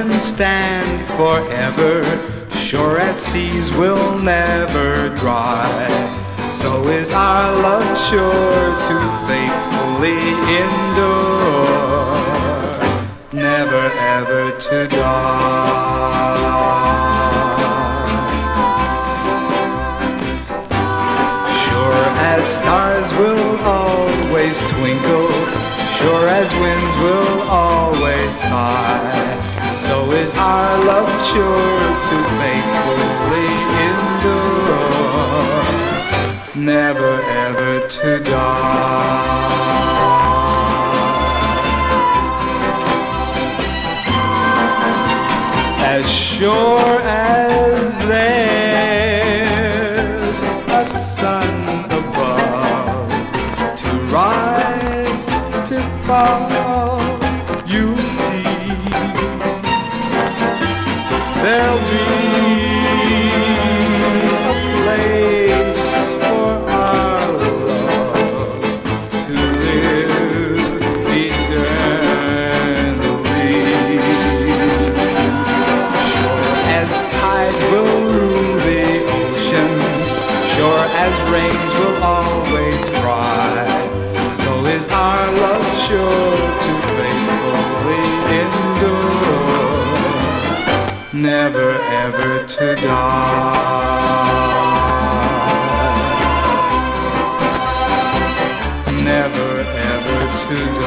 can stand forever, sure as seas will never dry. So is our love sure to faithfully endure, never ever to die. Sure as stars will always twinkle, sure as winds will always sigh, so is our love sure to faithfully endure, never ever to die. As sure as there's a sun above, to rise, to fall, you'll see there'll be a place for our love to live eternally. Sure as tide will rule the oceans, sure as rains will always cry, so is our love sure to faithfully endure, never ever to die, never ever to die.